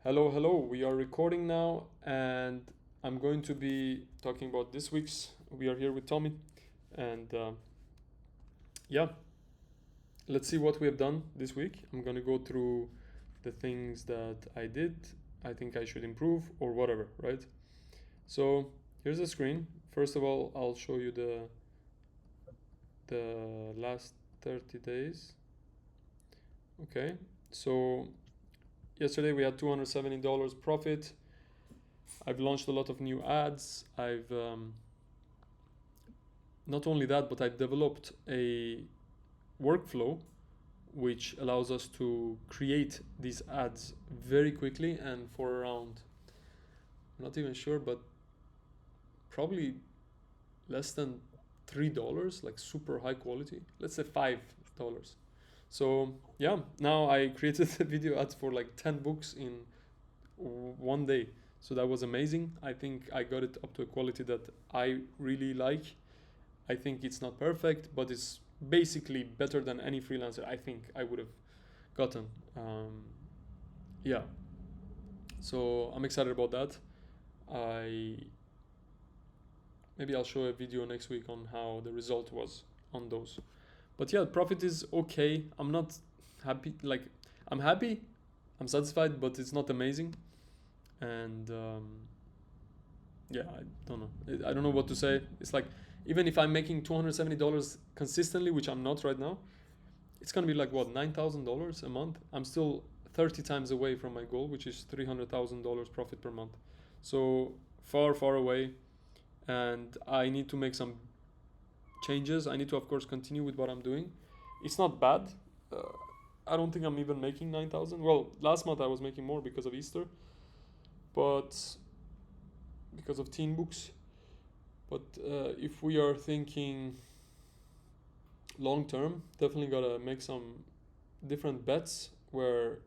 Hello, hello. We are recording now, and I'm going to be talking about this week's. We are here with Tommy, and yeah, let's see what we have done this week. I'm gonna go through the things that I did, I think I should improve, or whatever, right? So here's the screen. First of all, I'll show you the last 30 days. Okay, so yesterday we had $270 profit. I've launched a lot of new ads. I've not only that, but I've developed a workflow which allows us to create these ads very quickly and for around, I'm not even sure, but probably less than $3, like super high quality. Let's say $5. So yeah, now I created video ads for like 10 books in one day. So that was amazing. I think I got it up to a quality that I really like. I think it's not perfect, but it's basically better than any freelancer I think I would have gotten. Yeah, so I'm excited about that. I maybe I'll show a video next week on how the result was on those. But yeah, profit is okay. I'm not happy. Like I'm happy, I'm satisfied, but it's not amazing. And yeah, I don't know. I don't know what to say. It's like even if I'm making $270 consistently, which I'm not right now, it's gonna be like what, $9,000 a month. I'm still 30 times away from my goal, which is $300,000 profit per month. So far, far away, and I need to make some changes. I need to, of course, continue with what I'm doing. It's not bad. Uh, I don't think I'm even making 9,000. Well, last month I was making more because of Easter, but because of teen books. But if we are thinking long term, definitely gotta make some different bets where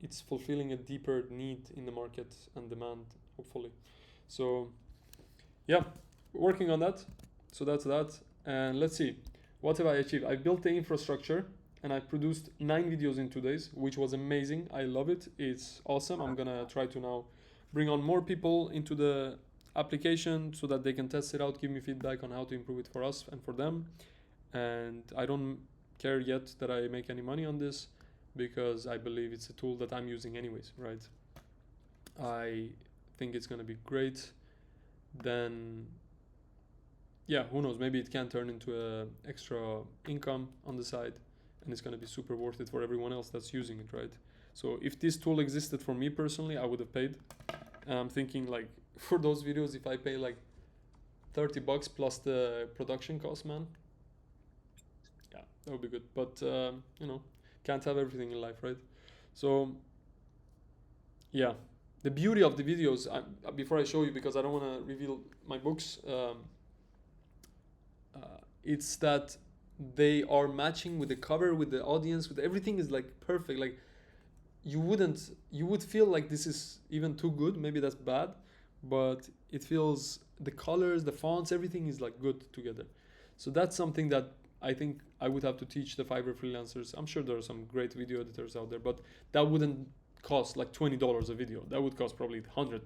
it's fulfilling a deeper need in the market and demand, hopefully. So yeah, working on that. So that's that. And let's see, what have I achieved? I built the infrastructure and I produced 9 videos in 2 days, which was amazing. I love it. It's awesome. I'm gonna try to now bring on more people into the application so that they can test it out, give me feedback on how to improve it for us and for them. And I don't care yet that I make any money on this because I believe it's a tool that I'm using anyways, right? I think it's gonna be great. Then yeah, who knows, maybe it can turn into a extra income on the side and it's going to be super worth it for everyone else that's using it, right? So if this tool existed for me personally, I would have paid. And I'm thinking like for those videos, if I pay like $30 plus the production cost, man, yeah, that would be good. But you know, can't have everything in life, right? So yeah, the beauty of the videos, before I show you, because I don't want to reveal my books, it's that they are matching with the cover, with the audience, with everything is like perfect. Like you would feel like this is even too good. Maybe that's bad, but it feels, the colors, the fonts, everything is like good together. So that's something that I think I would have to teach the Fiverr freelancers. I'm sure there are some great video editors out there, but that wouldn't cost like $20 a video. That would cost probably $100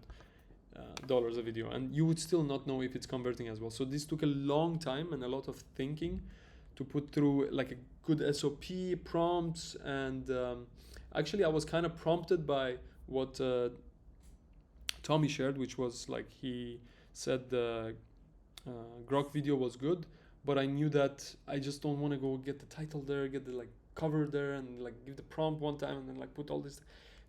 a video, and you would still not know if it's converting as well. So this took a long time and a lot of thinking to put through like a good SOP, prompts, and actually I was kind of prompted by what Tommy shared, which was like he said the Grok video was good, but I knew that I just don't want to go get the title there, get the like cover there, and like give the prompt one time and then like put all this.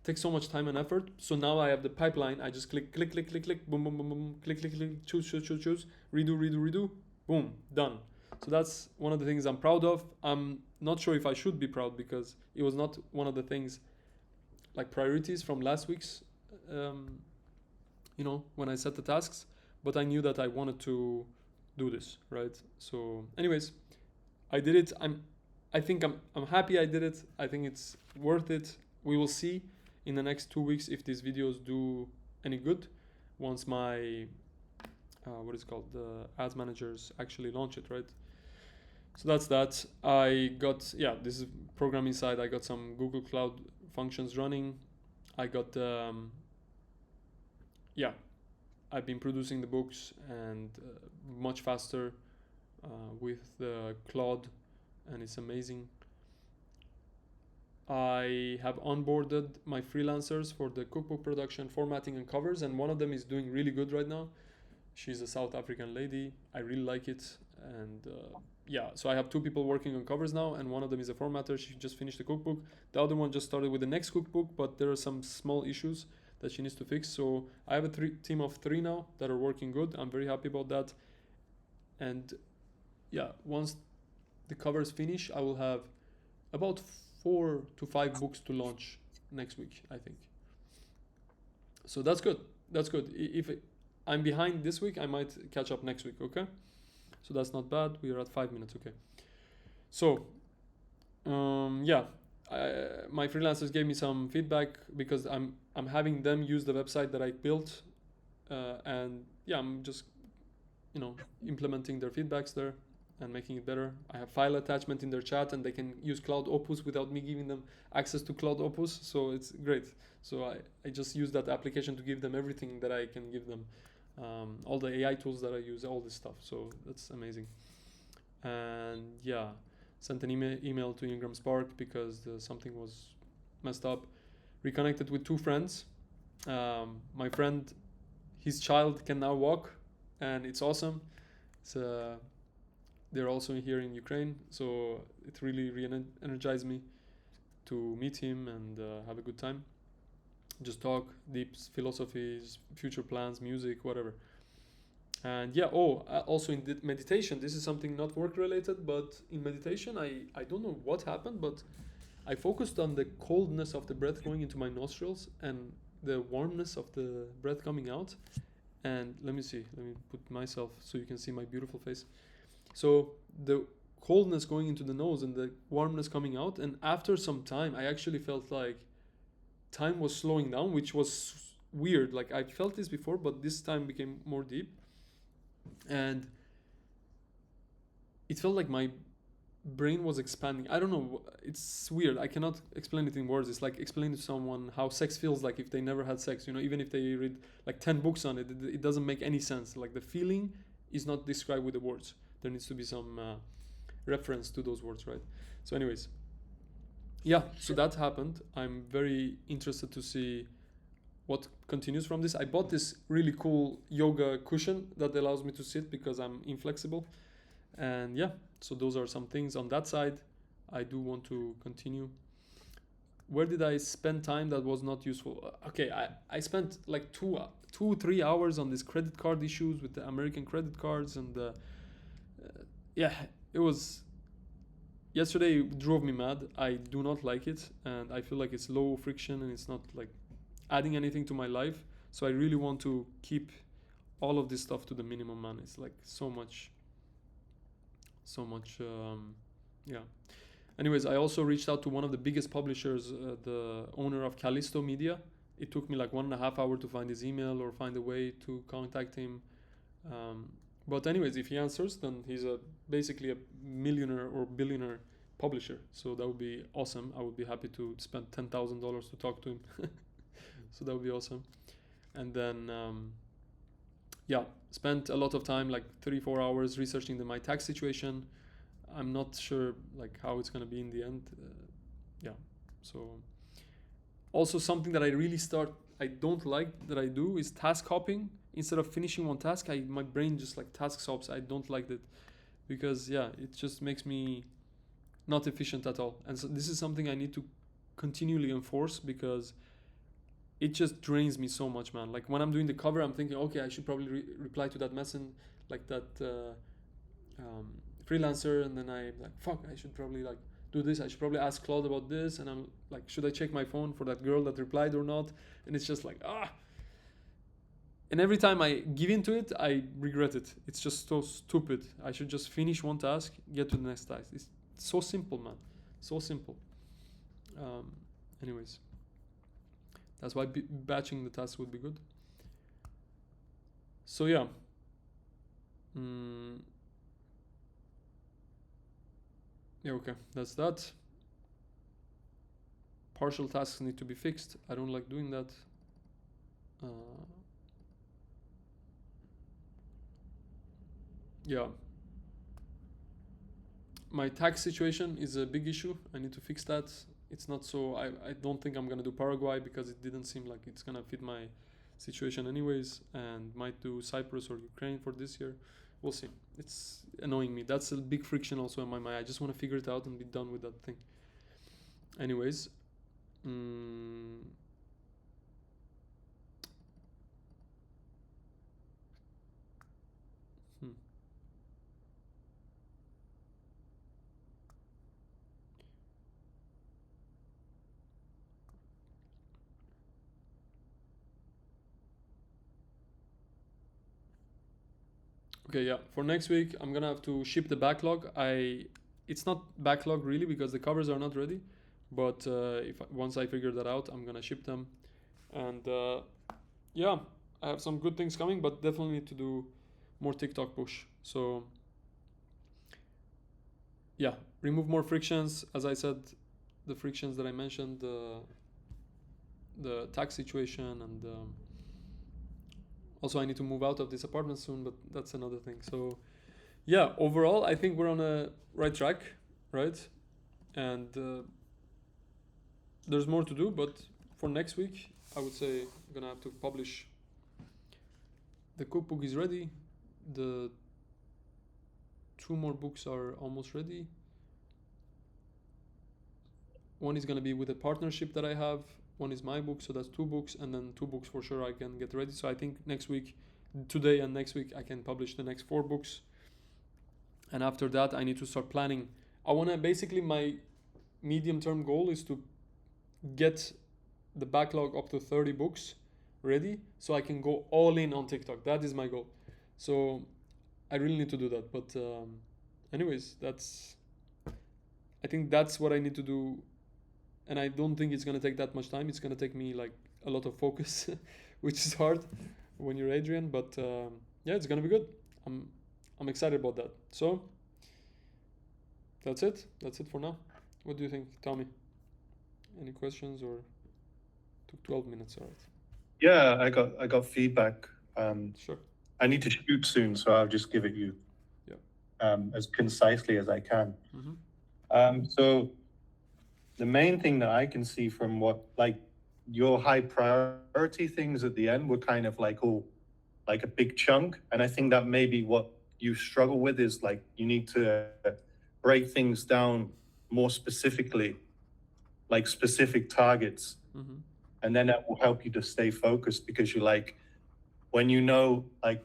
Takes so much time and effort. So now I have the pipeline. I just click, click, click, click, click, boom, boom, boom, boom, click, click, click, choose, choose, choose, choose, redo, redo, redo, boom, done. So that's one of the things I'm proud of. I'm not sure if I should be proud because it was not one of the things like priorities from last week's, when I set the tasks, but I knew that I wanted to do this, right? So anyways, I did it. I think I'm happy I did it. I think it's worth it. We will see in the next 2 weeks if these videos do any good once my what is it called, the ads managers actually launch it, right? So that's that. I got, yeah, this is programming side. I got some Google Cloud functions running. I got yeah, I've been producing the books and much faster with the Claude, and it's amazing. I have onboarded my freelancers for the cookbook production, formatting, and covers, and one of them is doing really good right now. She's a South African lady. I really like it, and yeah, so I have 2 people working on covers now, and one of them is a formatter. She just finished the cookbook. The other one just started with the next cookbook, but there are some small issues that she needs to fix. So I have a team of 3 now that are working good. I'm very happy about that. And yeah, once the covers finish, I will have about 4 to 5 books to launch next week, I think. So that's good. That's good. If I'm behind this week, I might catch up next week. Okay. So that's not bad. We are at 5 minutes. Okay. So yeah, my freelancers gave me some feedback because I'm having them use the website that I built, and yeah, I'm just implementing their feedbacks there and making it better. I have file attachment in their chat, and they can use Cloud Opus without me giving them access to Cloud Opus, so it's great. So I just use that application to give them everything that I can give them, all the AI tools that I use, all this stuff. So that's amazing. And yeah, sent an email to Ingram Spark because something was messed up. Reconnected with 2 friends. My friend, his child can now walk, and it's awesome. It's they're also here in Ukraine, so it really re-energized me to meet him and have a good time. Just talk, deep philosophies, future plans, music, whatever. And yeah, also in meditation, this is something not work related, but in meditation, I don't know what happened, but I focused on the coldness of the breath going into my nostrils and the warmness of the breath coming out. And let me put myself so you can see my beautiful face. So the coldness going into the nose and the warmness coming out, and after some time I actually felt like time was slowing down, which was weird. Like I felt this before, but this time became more deep, and it felt like my brain was expanding. I don't know, it's weird. I cannot explain it in words. It's like explaining to someone how sex feels like if they never had sex, even if they read like 10 books on it, it doesn't make any sense. Like the feeling is not described with the words. There needs to be some reference to those words, right? So anyways, yeah, so that happened. I'm very interested to see what continues from this. I bought this really cool yoga cushion that allows me to sit because I'm inflexible. And yeah, so those are some things on that side. I do want to continue. Where did I spend time that was not useful? Okay, I spent like 3 hours on this credit card issues with the American credit cards, and yeah, it was, yesterday it drove me mad. I do not like it, and I feel like it's low friction and it's not like adding anything to my life. So I really want to keep all of this stuff to the minimum, man. It's like so much yeah. Anyways, I also reached out to one of the biggest publishers, the owner of Callisto Media. It took me like 1.5 hours to find his email or find a way to contact him. But anyways, if he answers, then he's basically a millionaire or billionaire publisher. So that would be awesome. I would be happy to spend $10,000 to talk to him. So that would be awesome. And then yeah, spent a lot of time, like 3-4 hours researching my tax situation. I'm not sure like how it's gonna be in the end. Yeah, so also something that I don't like that I do is task hopping. Instead of finishing one task, my brain just like task hops. I don't like that because yeah, it just makes me not efficient at all. And so this is something I need to continually enforce because it just drains me so much, man. Like when I'm doing the cover, I'm thinking, okay, I should probably reply to that message, like that freelancer, and then I'm like, fuck, I should probably like do this. I should probably ask Claude about this, and I'm like, should I check my phone for that girl that replied or not? And it's just like and every time I give into it, I regret it. It's just so stupid. I should just finish one task, get to the next task. It's so simple, man. So simple. Anyways, that's why batching the tasks would be good. So yeah. Yeah, okay, that's that. partial tasks need to be fixed. I don't like doing that. Yeah. My tax situation is a big issue. I need to fix that. It's not so, I don't think I'm gonna do Paraguay because it didn't seem like it's gonna fit my situation anyways, and might do Cyprus or Ukraine for this year. We'll see. It's annoying me. That's a big friction also in my mind. I just want to figure it out and be done with that thing. Anyways, Okay, yeah. For next week, I'm gonna have to ship the backlog. It's not backlog really because the covers are not ready, but once I figure that out, I'm gonna ship them. And yeah, I have some good things coming, but definitely need to do more TikTok push. So yeah, remove more frictions. As I said, the frictions that I mentioned, the tax situation, and also I need to move out of this apartment soon, but that's another thing. So yeah, overall, I think we're on a right track, right? And there's more to do, but for next week, I would say I'm gonna have to publish. The cookbook is ready. The 2 more books are almost ready. One is gonna be with a partnership that I have. One is my book, so that's 2 books, and then 2 books for sure I can get ready. So I think next week, today and next week, I can publish the next 4 books. And after that, I need to start planning. I wanna basically, my medium-term goal is to get the backlog up to 30 books ready, so I can go all in on TikTok. That is my goal. So I really need to do that. But anyways, I think that's what I need to do. And I don't think it's gonna take that much time. It's gonna take me like a lot of focus, which is hard when you're Adrian. But yeah, it's gonna be good. I'm excited about that. So that's it. That's it for now. What do you think, Tommy? Any questions, or took 12 minutes? All right. Yeah, I got feedback. Sure. I need to shoot soon, so I'll just give it you. Yeah. As concisely as I can. Mm-hmm. So the main thing that I can see from what, like, your high priority things at the end were kind of like all like a big chunk, and I think that maybe what you struggle with is like you need to break things down more specifically, like specific targets. Mm-hmm. And then that will help you to stay focused, because you like, when you know like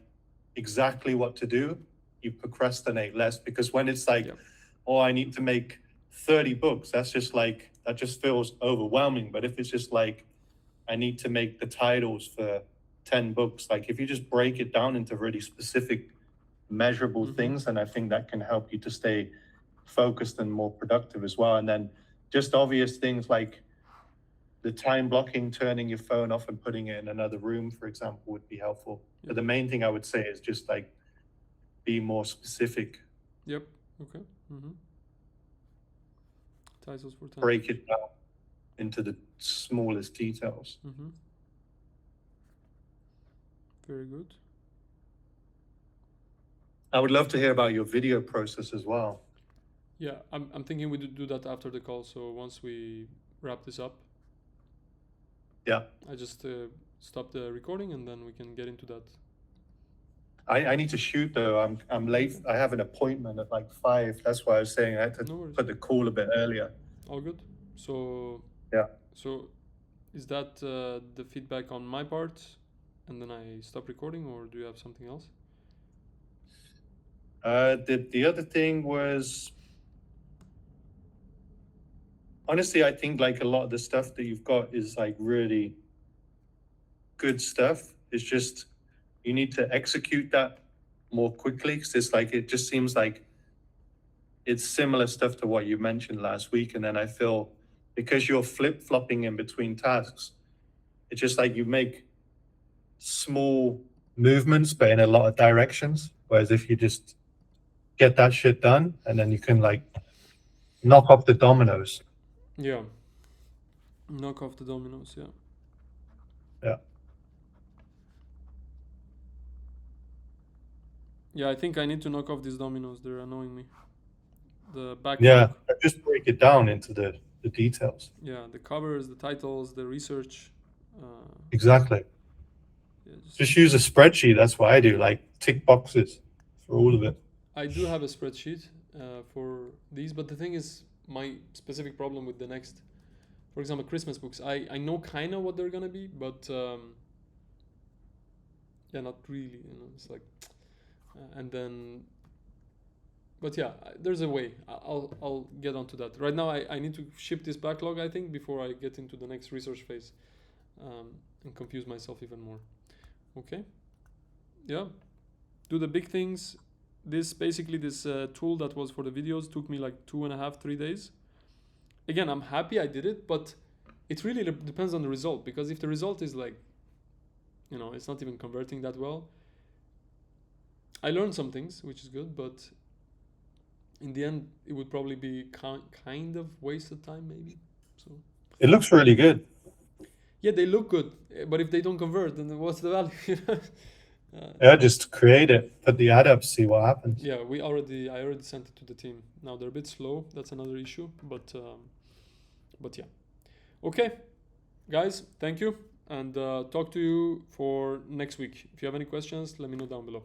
exactly what to do, you procrastinate less, because when it's like, oh, I need to make 30 books, that just feels overwhelming. But if it's just like, I need to make the titles for 10 books, like if you just break it down into really specific measurable things, and I think that can help you to stay focused and more productive as well. And then just obvious things like the time blocking, turning your phone off and putting it in another room, for example, would be helpful. Yep. But the main thing I would say is just like be more specific. Yep. Okay. Mm-hmm. Titles for time. Break it down into the smallest details. Mm-hmm. Very good. I would love to hear about your video process as well. Yeah, I'm thinking we do that after the call. So once we wrap this up, yeah, I just stop the recording and then we can get into that. I need to shoot though. I'm late. I have an appointment at like 5. That's why I was saying I had to put the call a bit earlier. All good. So yeah. So is that the feedback on my part, and then I stop recording, or do you have something else? The other thing was, honestly, I think like a lot of the stuff that you've got is like really good stuff. It's just you need to execute that more quickly, because it's like, it just seems like it's similar stuff to what you mentioned last week. And then I feel because you're flip-flopping in between tasks, it's just like you make small movements, but in a lot of directions. Whereas if you just get that shit done, and then you can like knock off the dominoes. Yeah. Knock off the dominoes, yeah. Yeah. Yeah, I think I need to knock off these dominoes. They're annoying me. The backlog. Yeah, just break it down into the details. Yeah, the covers, the titles, the research. Exactly. Yeah, Just use a spreadsheet. That's what I do. Like tick boxes for all of it. I do have a spreadsheet for these, but the thing is, my specific problem with the next, for example, Christmas books, I know kind of what they're gonna be, but yeah, not really. You know, it's like, and then, but yeah, there's a way. I'll get onto that. Right now, I need to ship this backlog, I think, before I get into the next research phase, and confuse myself even more. Okay. Yeah. Do the big things. This basically this tool that was for the videos took me like 2.5, 3 days. Again, I'm happy I did it, but it really depends on the result, because if the result is like, you know, it's not even converting that well, I learned some things, which is good, but in the end, it would probably be kind of wasted time, maybe. So it looks really good. Yeah, they look good, but if they don't convert, then what's the value? Yeah, just create it, put the ad up, see what happens. Yeah, I already sent it to the team. Now they're a bit slow. That's another issue, but yeah. Okay, guys, thank you, and talk to you for next week. If you have any questions, let me know down below.